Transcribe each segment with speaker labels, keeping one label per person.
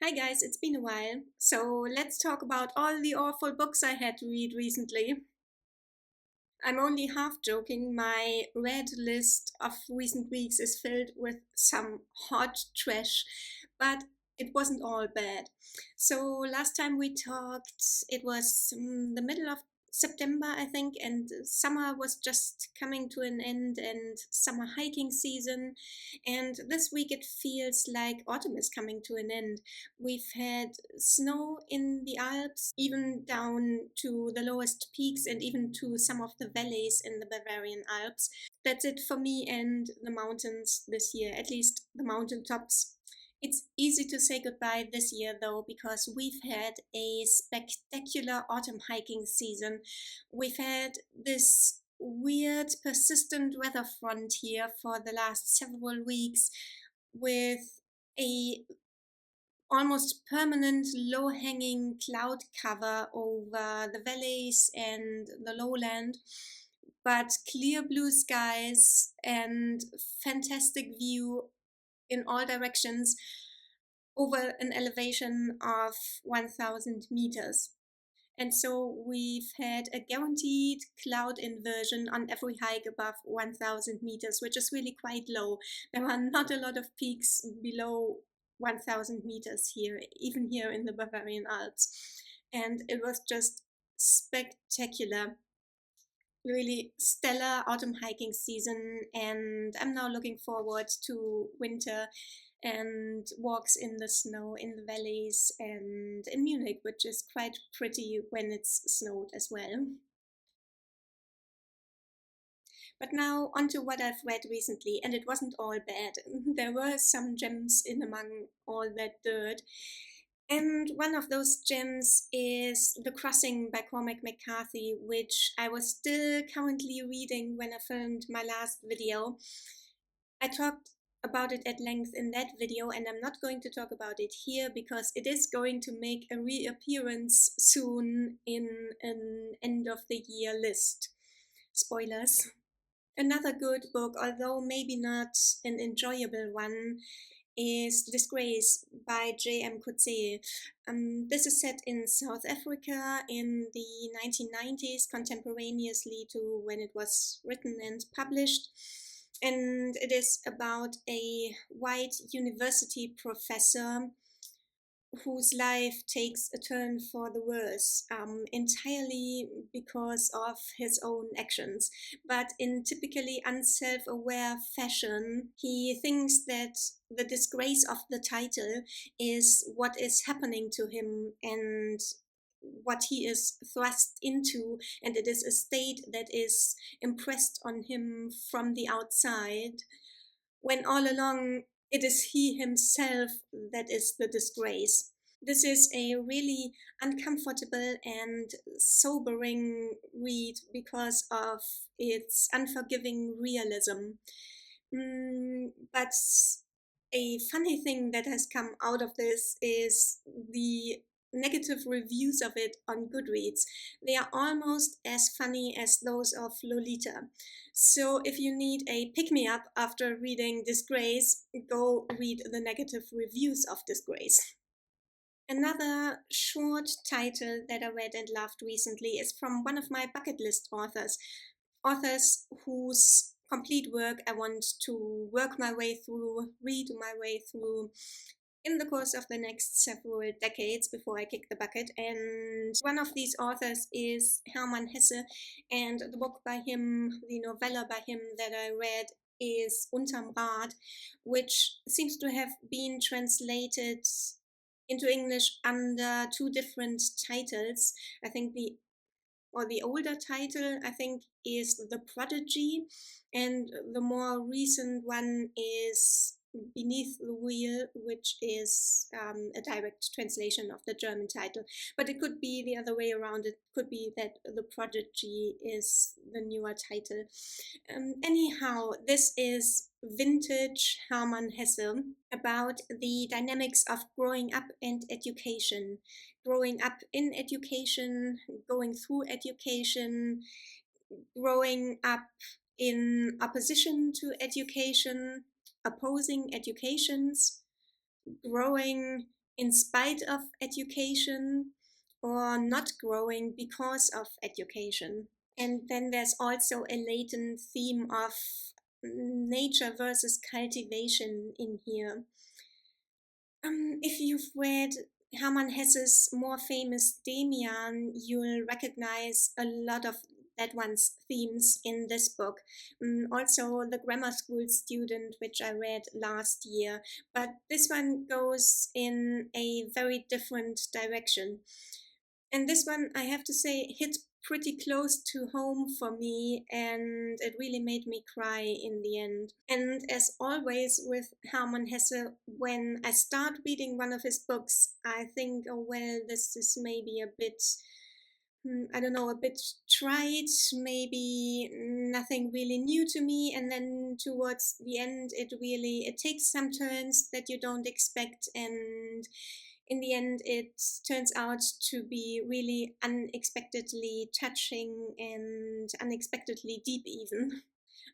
Speaker 1: Hi guys, it's been a while. So let's talk about all the awful books I had to read recently. I'm only half joking. My read list of recent weeks is filled with some hot trash, but it wasn't all bad. So last time we talked, it was the middle of September, I think, and summer was just coming to an end and summer hiking season. And this week it feels like autumn is coming to an end. We've had snow in the Alps, even down to the lowest peaks and even to some of the valleys in the Bavarian Alps. That's it for me and the mountains this year, at least the mountain tops. It's easy to say goodbye this year though, because we've had a spectacular autumn hiking season. We've had this weird, persistent weather front here for the last several weeks with a almost permanent low hanging cloud cover over the valleys and the lowland, but clear blue skies and fantastic view in all directions over an elevation of 1000 meters. And so we've had a guaranteed cloud inversion on every hike above 1000 meters, which is really quite low. There are not a lot of peaks below 1000 meters here, even here in the Bavarian Alps. And it was just spectacular, really stellar autumn hiking season. And I'm now looking forward to winter and walks in the snow in the valleys and in Munich, which is quite pretty when it's snowed as well. But now onto what I've read recently, and it wasn't all bad. There were some gems in among all that dirt. And one of those gems is The Crossing by Cormac McCarthy, which I was still currently reading when I filmed my last video. I talked about it at length in that video, and I'm not going to talk about it here because it is going to make a reappearance soon in an end of the year list. Spoilers. Another good book, although maybe not an enjoyable one, is Disgrace by J.M. Coetzee. This is set in South Africa in the 1990s, contemporaneously to when it was written and published. And it is about a white university professor whose life takes a turn for the worse, entirely because of his own actions. But in typically unself aware fashion, he thinks that the disgrace of the title is what is happening to him and what he is thrust into, and it is a state that is impressed on him from the outside, when all along it is he himself that is the disgrace. This is a really uncomfortable and sobering read because of its unforgiving realism. But a funny thing that has come out of this is the negative reviews of it on Goodreads. They are almost as funny as those of Lolita. So if you need a pick me up after reading Disgrace, go read the negative reviews of Disgrace. Another short title that I read and loved recently is from one of my bucket list authors whose complete work I want to work my way through, read my way through in the course of the next several decades before I kick the bucket. And one of these authors is Hermann Hesse, and the book by him, the novella by him that I read is Unterm Rad, which seems to have been translated into English under two different titles. I think the older title, I think, is The Prodigy, and the more recent one is Beneath the Wheel, which is a direct translation of the German title. But it could be the other way around. It could be that The Prodigy is the newer title. Anyhow, this is vintage Hermann Hesse about the dynamics of growing up and education, growing up in education, going through education, growing up in opposition to education, opposing educations, growing in spite of education or not growing because of education. And then there's also a latent theme of nature versus cultivation in here. If you've read Hermann Hesse's more famous Demian, you'll recognize a lot of that one's themes in this book. Also, The Grammar School Student, which I read last year, but this one goes in a very different direction. And this one, I have to say, hit pretty close to home for me, and it really made me cry in the end. And as always with Hermann Hesse, when I start reading one of his books, I think, oh, well, this is maybe a bit, I don't know, a bit trite, maybe nothing really new to me. And then towards the end, it takes some turns that you don't expect, and in the end, it turns out to be really unexpectedly touching and unexpectedly deep, even.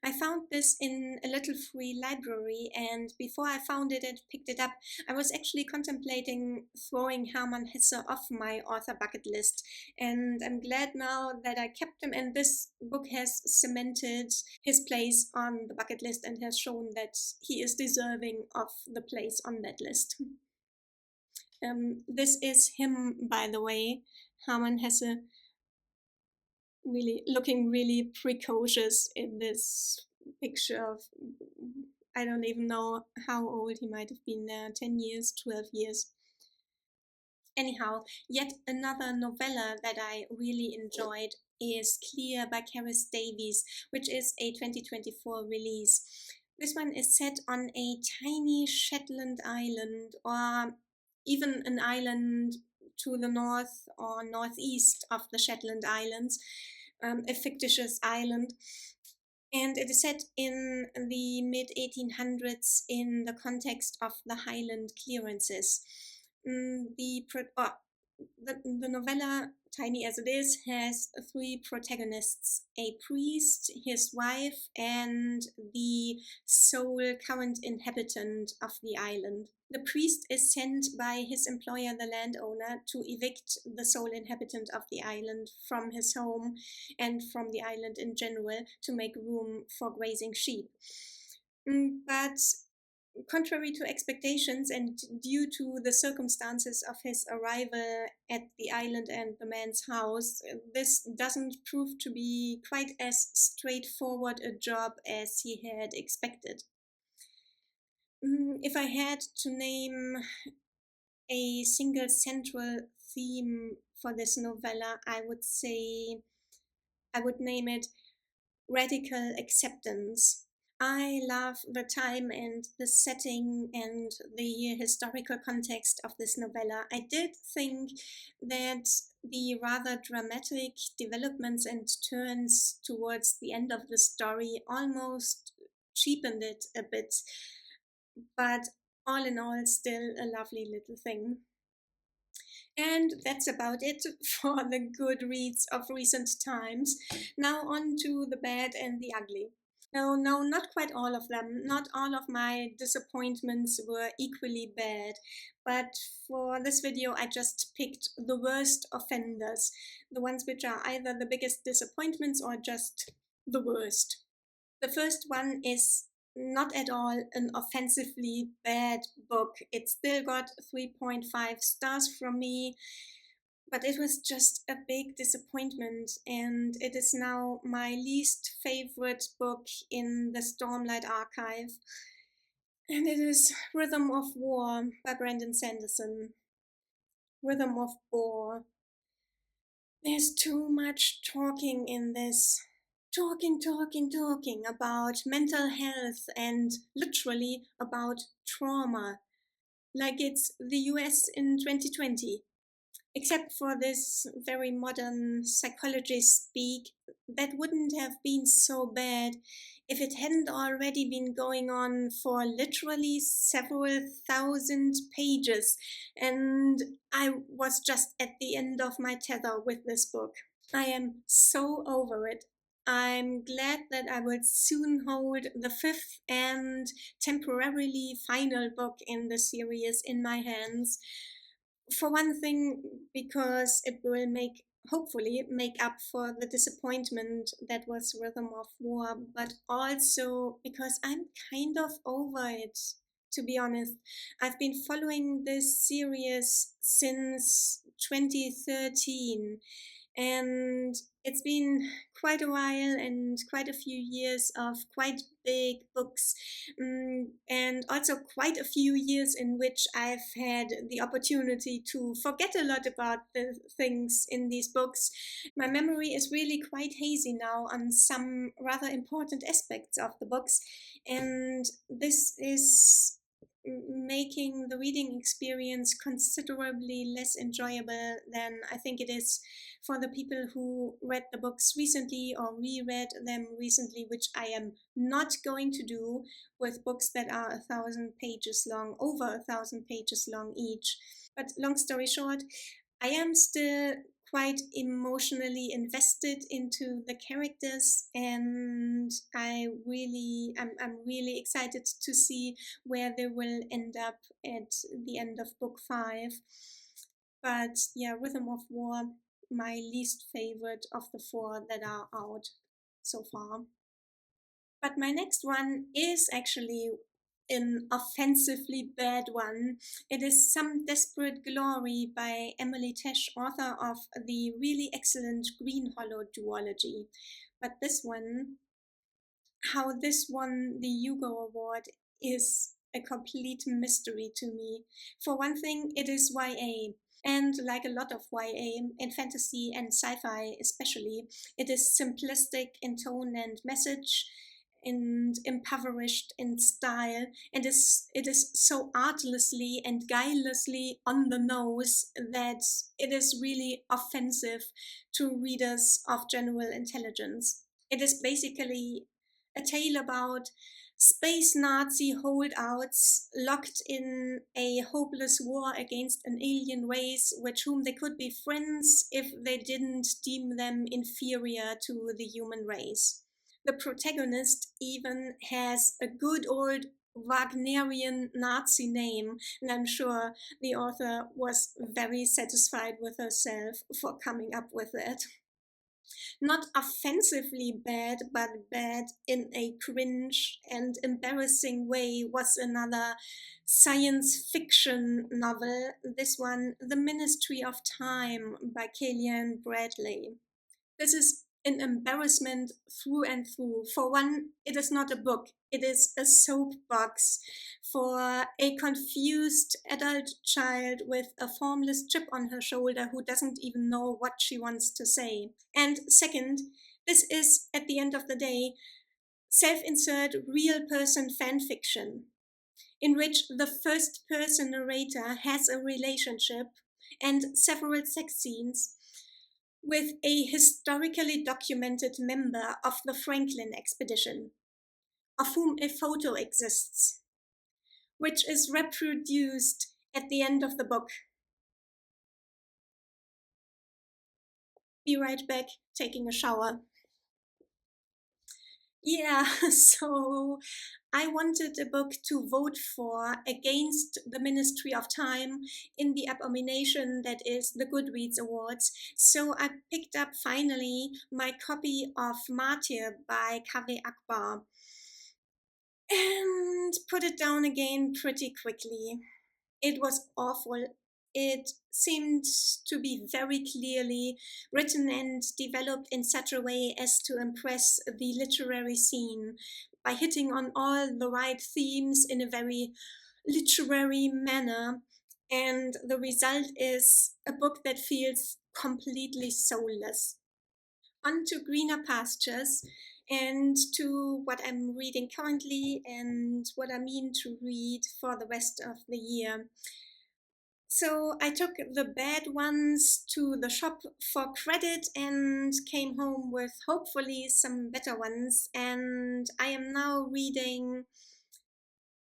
Speaker 1: I found this in a little free library, and before I found it and picked it up, I was actually contemplating throwing Hermann Hesse off my author bucket list. And I'm glad now that I kept him, and this book has cemented his place on the bucket list and has shown that he is deserving of the place on that list. This is him, by the way, Hermann Hesse, really looking really precocious in this picture of, I don't even know how old he might have been there, 10 years, 12 years. Anyhow, yet another novella that I really enjoyed is Clear by Karis Davies, which is a 2024 release. This one is set on a tiny Shetland island, or even an island to the north or northeast of the Shetland Islands, a fictitious island. And it is set in the mid 1800s in the context of the Highland clearances. The novella, tiny as it is, has three protagonists: a priest, his wife, and the sole current inhabitant of the island. The priest is sent by his employer, the landowner, to evict the sole inhabitant of the island from his home and from the island in general to make room for grazing sheep. But contrary to expectations and due to the circumstances of his arrival at the island and the man's house, this doesn't prove to be quite as straightforward a job as he had expected. If I had to name a single central theme for this novella, I would name it radical acceptance. I love the time and the setting and the historical context of this novella. I did think that the rather dramatic developments and turns towards the end of the story almost cheapened it a bit, but all in all, still a lovely little thing. And that's about it for the good reads of recent times. Now on to the bad and the ugly. No, no, not quite all of them. Not all of my disappointments were equally bad. But for this video, I just picked the worst offenders, the ones which are either the biggest disappointments or just the worst. The first one is not at all an offensively bad book. It still got 3.5 stars from me, but it was just a big disappointment, and it is now my least favorite book in the Stormlight archive. And it is Rhythm of War by Brandon Sanderson. Rhythm of War. There's too much talking in this. Talking about mental health and literally about trauma, like it's the US in 2020. Except for this very modern psychologist speak, that wouldn't have been so bad if it hadn't already been going on for literally several thousand pages, and I was just at the end of my tether with this book. I am so over it. I'm glad that I will soon hold the fifth and temporarily final book in the series in my hands. For one thing, because it will hopefully make up for the disappointment that was Rhythm of War, but also because I'm kind of over it, to be honest. I've been following this series since 2013, and it's been quite a while and quite a few years of quite big books, and also quite a few years in which I've had the opportunity to forget a lot about the things in these books. My memory is really quite hazy now on some rather important aspects of the books, and this is making the reading experience considerably less enjoyable than I think it is for the people who read the books recently or reread them recently, which I am not going to do with books that are 1,000 pages long, over 1,000 pages long each. But long story short, I am still quite emotionally invested into the characters, and I'm really excited to see where they will end up at the end of book 5. But yeah, Rhythm of War, my least favorite of the 4 that are out so far. But my next one is actually an offensively bad one. It is Some Desperate Glory by Emily Tesh, author of the really excellent Green Hollow duology. But this one, how this won the Hugo Award, is a complete mystery to me. For one thing, it is YA. And like a lot of YA, in fantasy and sci fi especially, it is simplistic in tone and message and impoverished in style, and it is so artlessly and guilelessly on the nose that it is really offensive to readers of general intelligence. It is basically a tale about space Nazi holdouts locked in a hopeless war against an alien race with whom they could be friends if they didn't deem them inferior to the human race. The protagonist even has a good old Wagnerian Nazi name, and I'm sure the author was very satisfied with herself for coming up with it. Not offensively bad, but bad in a cringe and embarrassing way was another science fiction novel. This one, The Ministry of Time by Kellyanne Bradley. This is an embarrassment through and through. For one, it is not a book, it is a soapbox for a confused adult child with a formless chip on her shoulder who doesn't even know what she wants to say. And second, this is, at the end of the day, self insert real person fan fiction in which the first person narrator has a relationship and several sex scenes with a historically documented member of the Franklin expedition, of whom a photo exists, which is reproduced at the end of the book. Be right back, taking a shower. Yeah, so I wanted a book to vote for against the Ministry of Time in the abomination that is the Goodreads Awards. So I picked up finally my copy of Martyr by Kaveh Akbar and put it down again pretty quickly. It was awful. It seemed to be very clearly written and developed in such a way as to impress the literary scene by hitting on all the right themes in a very literary manner. And the result is a book that feels completely soulless. On to greener pastures and to what I'm reading currently and what I mean to read for the rest of the year. So I took the bad ones to the shop for credit and came home with hopefully some better ones. And I am now reading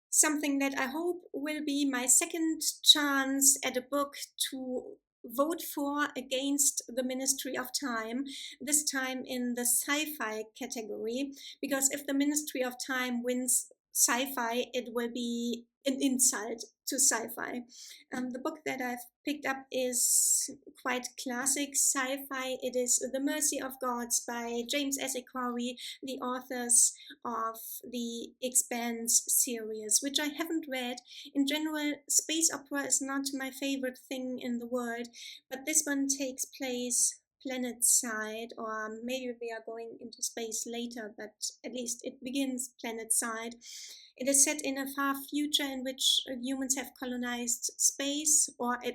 Speaker 1: something that I hope will be my second chance at a book to vote for against the Ministry of Time, this time in the sci-fi category, because if the Ministry of Time wins sci-fi, it will be an insult to sci-fi. The book that I've picked up is quite classic sci-fi. It is The Mercy of Gods by James S. A. Corey, the authors of the Expanse series, which I haven't read. In general, space opera is not my favorite thing in the world, but this one takes place planet side, or maybe we are going into space later, but at least it begins planet side. It is set in a far future in which humans have colonized space, or uh,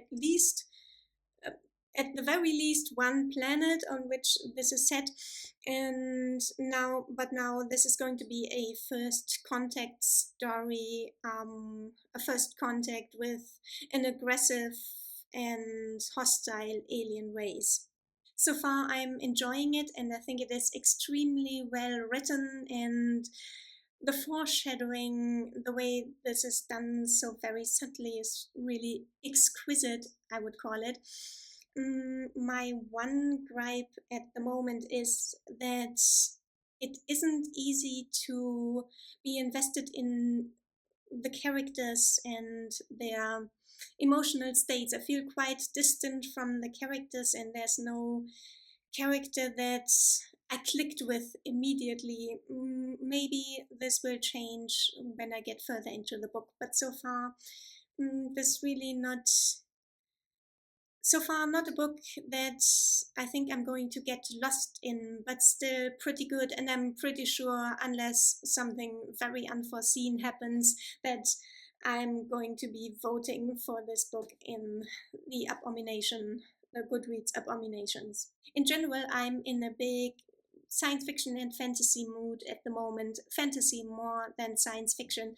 Speaker 1: at the very least, one planet on which this is set. And now this is going to be a first contact story, a first contact with an aggressive and hostile alien race. So far, I'm enjoying it, and I think it is extremely well written, and the foreshadowing, the way this is done so very subtly, is really exquisite, I would call it. My one gripe at the moment is that it isn't easy to be invested in the characters and their emotional states. I feel quite distant from the characters, and there's no character that I clicked with immediately. Maybe this will change when I get further into the book, but this really not so far not a book that I think I'm going to get lost in, but still pretty good. And I'm pretty sure, unless something very unforeseen happens, that I'm going to be voting for this book in the Goodreads abominations. In general, I'm in a big science fiction and fantasy mood at the moment, fantasy more than science fiction.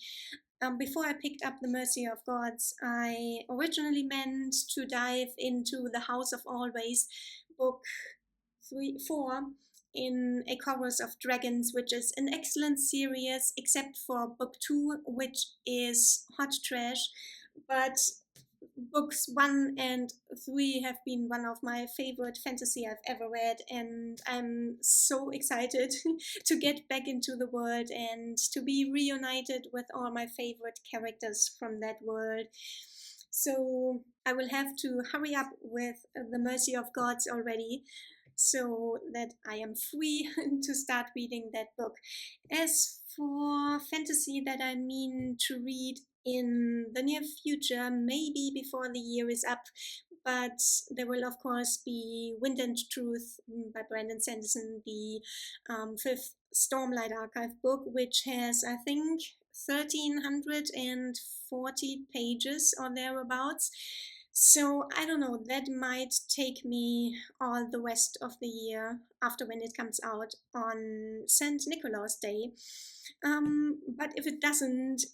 Speaker 1: Before I picked up The Mercy of Gods, I originally meant to dive into The House of Always, book 4, in A Chorus of Dragons, which is an excellent series, except for book 2, which is hot trash. But books 1 and 3 have been one of my favorite fantasy I've ever read, and I'm so excited to get back into the world and to be reunited with all my favorite characters from that world. So I will have to hurry up with The Mercy of Gods already, so that I am free to start reading that book. As for fantasy that I mean to read in the near future, maybe before the year is up, but there will, of course, be Wind and Truth by Brandon Sanderson, the fifth Stormlight Archive book, which has, I think, 1,340 pages or thereabouts. So I don't know, that might take me all the rest of the year after when it comes out on St. Nicholas Day. But if it doesn't,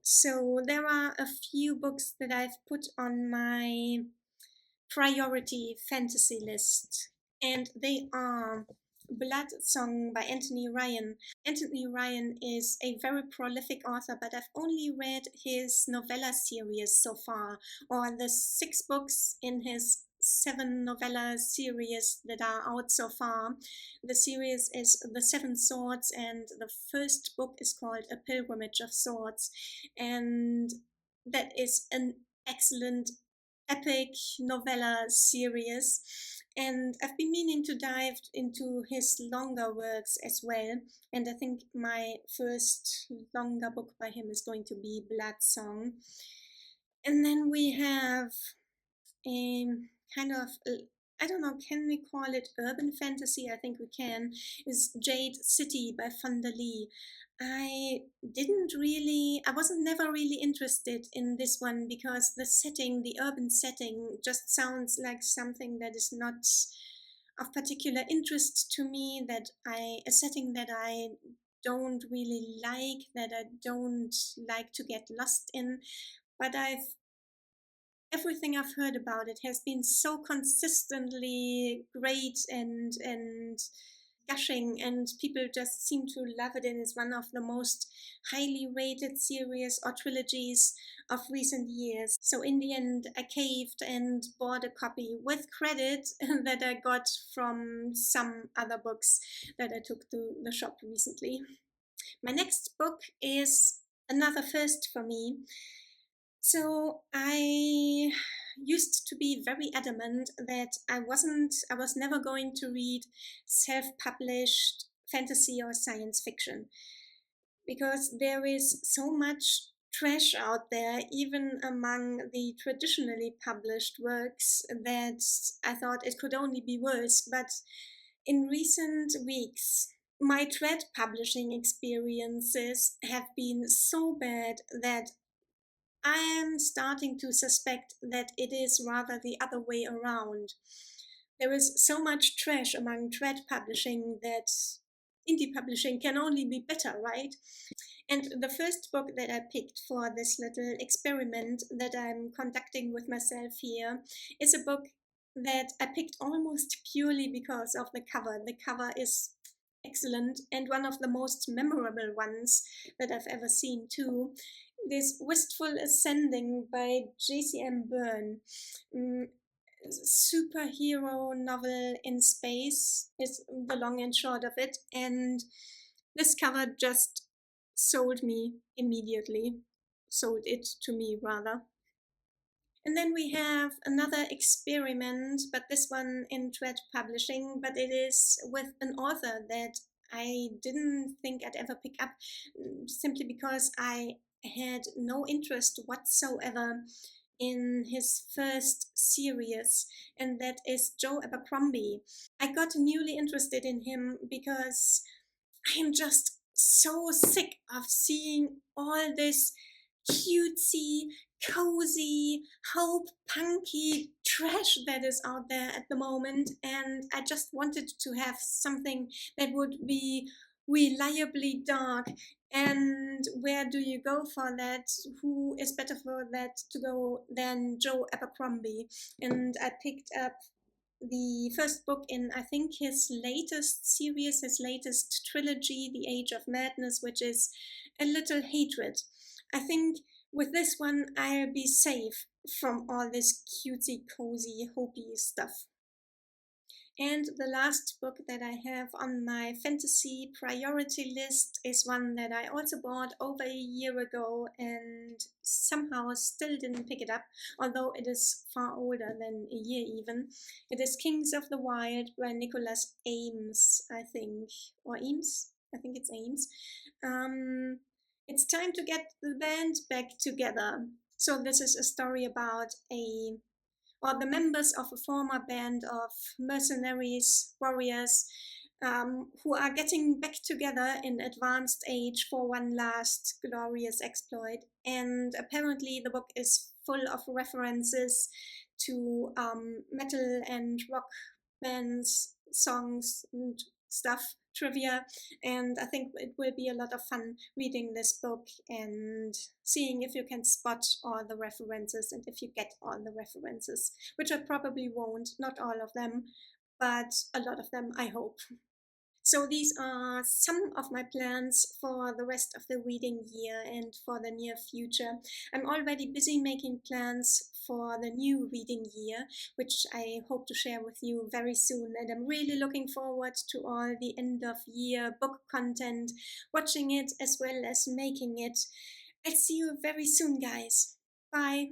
Speaker 1: so there are a few books that I've put on my priority fantasy list, and they are Blood Song by Anthony Ryan. Anthony Ryan is a very prolific author, but I've only read his novella series so far, or the 6 books in his 7 novella series that are out so far. The series is The Seven Swords, and the first book is called A Pilgrimage of Swords, and that is an excellent epic novella series. And I've been meaning to dive into his longer works as well. And I think my first longer book by him is going to be Blood Song. And then we have a kind of, I don't know, can we call it urban fantasy? I think we can. Is Jade City by Fonda Lee. I wasn't never really interested in this one because the setting, the urban setting, just sounds like something that is not of particular interest to me, a setting that I don't really like, that I don't like to get lost in. But everything I've heard about it has been so consistently great and gushing, and people just seem to love it, and it's one of the most highly rated series or trilogies of recent years. So in the end, I caved and bought a copy with credit that I got from some other books that I took to the shop recently. My next book is another first for me. So I used to be very adamant that I was never going to read self-published fantasy or science fiction because there is so much trash out there, even among the traditionally published works, that I thought it could only be worse. But in recent weeks, my trad publishing experiences have been so bad that I am starting to suspect that it is rather the other way around. There is so much trash among trad publishing that indie publishing can only be better, right? And the first book that I picked for this little experiment that I'm conducting with myself here is a book that I picked almost purely because of the cover. The cover is excellent and one of the most memorable ones that I've ever seen, too. This Wistful Ascending by J.C.M. Byrne. Mm, Superhero novel in space is the long and short of it. And this cover just sold me immediately, sold it to me rather. And then we have another experiment, but this one in trad publishing, but it is with an author that I didn't think I'd ever pick up, simply because I had no interest whatsoever in his first series, and that is Joe Abercrombie. I got newly interested in him because I am just so sick of seeing all this cutesy, cozy, hope punky trash that is out there at the moment. And I just wanted to have something that would be reliably dark. And where do you go for that? Who is better for that to go than Joe Abercrombie? And I picked up the first book in, I think, his latest series, his latest trilogy, The Age of Madness, which is A Little Hatred. I think with this one, I'll be safe from all this cutesy, cozy, hopey stuff. And the last book that I have on my fantasy priority list is one that I also bought over a year ago and somehow still didn't pick it up, although it is far older than a year even. It is Kings of the Wild by Nicholas Ames, I think. Or Eames? I think it's Ames. Um, it's time to get the band back together. So, this is a story about a or the members of a former band of mercenaries, warriors, who are getting back together in advanced age for one last glorious exploit. And apparently, the book is full of references to metal and rock bands, songs, and stuff, trivia. And I think it will be a lot of fun reading this book and seeing if you can spot all the references and if you get all the references, which I probably won't, not all of them, but a lot of them, I hope. So these are some of my plans for the rest of the reading year and for the near future. I'm already busy making plans for the new reading year, which I hope to share with you very soon. And I'm really looking forward to all the end of year book content, watching it as well as making it. I'll see you very soon, guys. Bye.